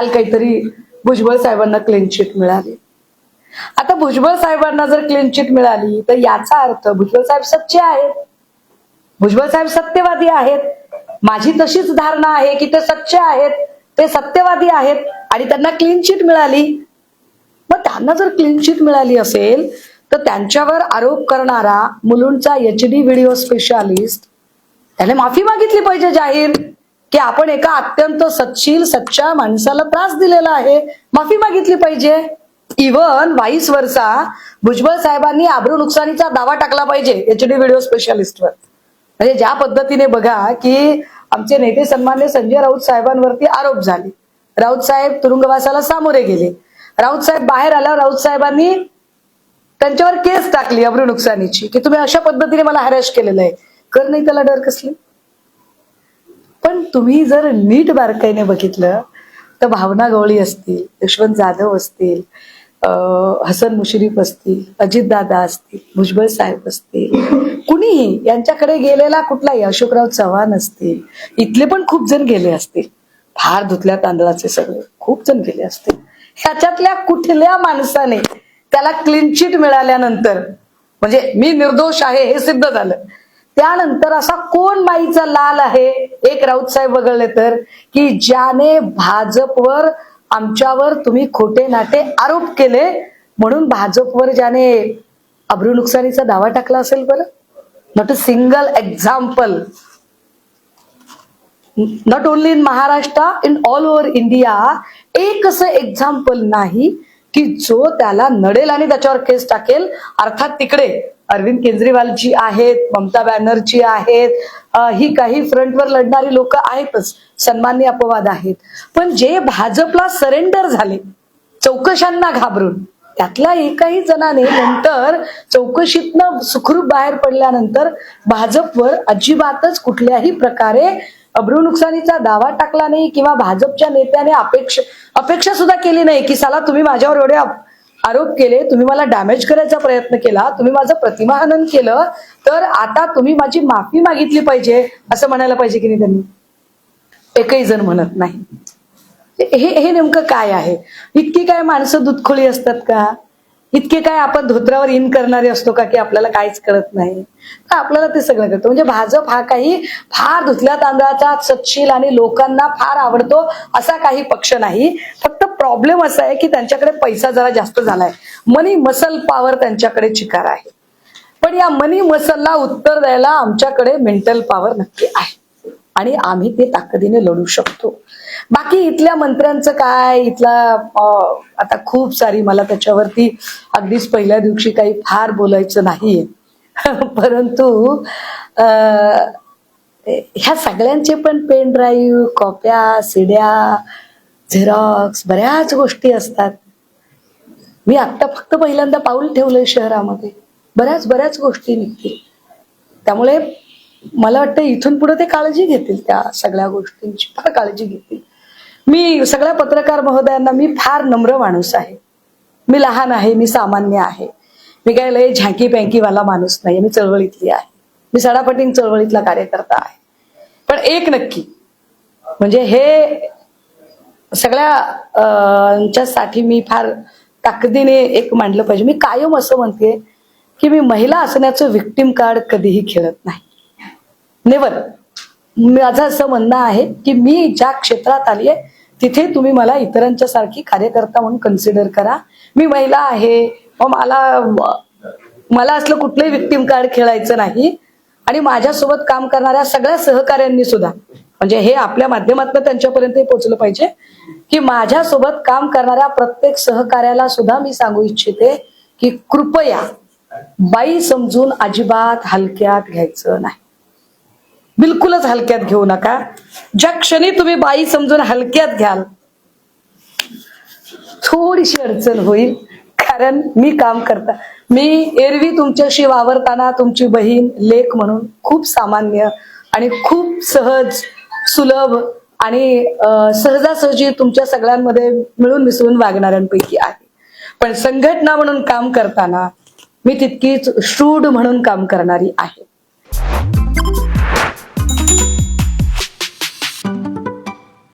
काल काहीतरी भुजबळ साहेबांना क्लीन चिट मिळाली. आता भुजबळ साहेबांना जर क्लीन चिट मिळाली तर याचा अर्थ भुजबळ साहेब सच्चे आहेत, भुजबळ साहेब सत्यवादी आहेत. माझी तशीच धारणा आहे की ते सच्चे आहेत, ते सत्यवादी आहेत आणि त्यांना क्लीन चिट मिळाली. मग त्यांना जर क्लीन चिट मिळाली असेल तर त्यांच्यावर आरोप करणारा मुलुंडचा HD व्हिडिओ स्पेशालिस्ट त्याने माफी मागितली पाहिजे जाहीर, की आपण एका अत्यंत सच्शील सच्च्या माणसाला त्रास दिलेला आहे, माफी मागितली पाहिजे. इव्हन वाईस वर्षा भुजबळ साहेबांनी आबरू नुकसानीचा दावा टाकला पाहिजे HD व्हिडिओ स्पेशालिस्टवर. म्हणजे ज्या पद्धतीने बघा की आमचे नेते सन्मान्य संजय राऊत साहेबांवरती आरोप झाले, राऊत साहेब तुरुंगवासाला सामोरे गेले, राऊत साहेब बाहेर आल्यावर राऊत साहेबांनी त्यांच्यावर केस टाकली आबरू नुकसानीची, की तुम्ही अशा पद्धतीने मला हॅरॅश केलेलं आहे, कर नाही त्याला डर कसले. पण तुम्ही जर नीट बारकाईने बघितलं तर भावना गवळी असतील, यशवंत जाधव असतील, हसन मुश्रीफ असतील, अजितदादा असतील, भुजबळ साहेब असतील, कुणीही यांच्याकडे गेलेला कुठलाही अशोकराव चव्हाण असतील, इथले पण खूप जण गेले असतील, फार धुतल्या तांदळाचे सगळे खूप जण गेले असतील. ह्याच्यातल्या कुठल्या माणसाने त्याला क्लीन चिट मिळाल्यानंतर म्हणजे मी निर्दोष आहे हे सिद्ध झालं त्यानंतर असा कोण बाईचा लाल आहे, एक राऊत साहेब वगळले तर, की ज्याने भाजपवर आमच्यावर तुम्ही खोटे नाटे आरोप केले म्हणून भाजपवर ज्याने अब्रू नुकसानीचा दावा टाकला असेल बरं. Not a single example, not only in Maharashtra, in all over India एक असं एक्झाम्पल नाही की जो त्याला नडेल आणि त्याच्यावर केस टाकेल. अर्थात तिकडे अरविंद केजरीवालजी आहेत, ममता बॅनर्जी आहेत, ही काही फ्रंटवर लढणारी लोक आहेतच, सन्मान्य अपवाद आहेत. पण जे भाजपला सरेंडर झाले चौकशांना घाबरून, त्यातल्या एकाही जणाने नंतर चौकशीतनं सुखरूप बाहेर पडल्यानंतर भाजपवर अजिबातच कुठल्याही प्रकारे अब्रू नुकसानीचा दावा टाकला नाही किंवा भाजपच्या नेत्याने अपेक्षा सुद्धा केली नाही की साला तुम्ही माझ्यावर एवढे आरोप केले, तुम्ही मला डॅमेज करायचा प्रयत्न केला, तुम्ही माझं प्रतिमाहनन केलं, तर आता तुम्ही माझी माफी मागितली पाहिजे असं म्हणायला पाहिजे की नाही. त्यांनी एकही जण म्हणत नाही. हे नेमकं काय आहे? इतकी काय माणसं दुधखोळी असतात का? इतके काय आपण धोत्रावर इन करणारे असतो का की आपल्याला काहीच कळत नाही? तर आपल्याला ते सगळं कळतं. म्हणजे भाजप हा काही फार धुतल्या तांदळाचा सच्शील आणि लोकांना फार आवडतो असा काही पक्ष नाही. फक्त प्रॉब्लेम असा आहे की त्यांच्याकडे पैसा जरा जास्त झालाय, मनी मसल पॉवर त्यांच्याकडे चिकार आहे. पण या मनी मसलला उत्तर द्यायला आमच्याकडे मेंटल पॉवर नक्की आहे आणि आम्ही ते ताकदीने लढू शकतो. बाकी इथल्या मंत्र्यांचं काय, इथला आता खूप सारी, मला त्याच्यावरती अगदीच पहिल्या दिवशी काही फार बोलायचं नाहीये, परंतु ह्या सगळ्यांचे पण पेन ड्राईव्ह, कॉप्या, सीड्या, झेरॉक्स, बऱ्याच गोष्टी असतात. मी आता फक्त पहिल्यांदा पाऊल ठेवलंय शहरामध्ये, बऱ्याच गोष्टी निघतील. त्यामुळे मला वाटतं इथून पुढे ते काळजी घेतील, त्या सगळ्या गोष्टींची फार काळजी घेतील. मी सगळ्या पत्रकार महोदयांना, मी फार नम्र माणूस आहे, मी लहान आहे, मी सामान्य आहे, मी काय लय झांकी पँकीवाला माणूस नाही, मी चळवळीतली आहे, मी सडापटिंग चळवळीतला कार्यकर्ता आहे. पण एक नक्की म्हणजे हे सगळ्यांच्यासाठी मी फार ताकदीने एक मांडलं पाहिजे. मी कायम असं म्हणते की मी महिला असण्याचं विक्टिम कार्ड कधीही खेळत नाही, नेवर. माझं असं म्हणणं आहे की मी ज्या क्षेत्रात आली आहे तिथे तुम्ही मला इतरांच्या सारखी कार्यकर्ता म्हणून कन्सिडर करा. मी महिला आहे, मला असलं कुठलंही विक्टिम कार्ड खेळायचं नाही. आणि माझ्यासोबत काम करणाऱ्या सगळ्या सहकाऱ्यांनी सुद्धा, म्हणजे हे आपल्या माध्यमातून त्यांच्यापर्यंत पोहोचलं पाहिजे की माझ्यासोबत काम करणाऱ्या प्रत्येक सहकार्याला सुद्धा मी सांगू इच्छिते की कृपया बाई समजून अजिबात हलक्यात घ्यायचं नाही, बिलकुलच हलक्यात घेऊ नका. ज्या क्षणी तुम्ही बाई समजून हलक्यात घ्याल थोडीशी अडचण होईल. कारण मी काम करता, मी एरवी तुमच्याशी वावरताना तुमची बहीण, लेक म्हणून खूप सामान्य आणि खूप सहज, सुलभ आणि सहजासहजी तुमच्या सगळ्यांमध्ये मिळून मिसळून वागणाऱ्यांपैकी आहे. पण संघटना म्हणून काम करताना मी तितकीच शूड म्हणून काम करणारी आहे.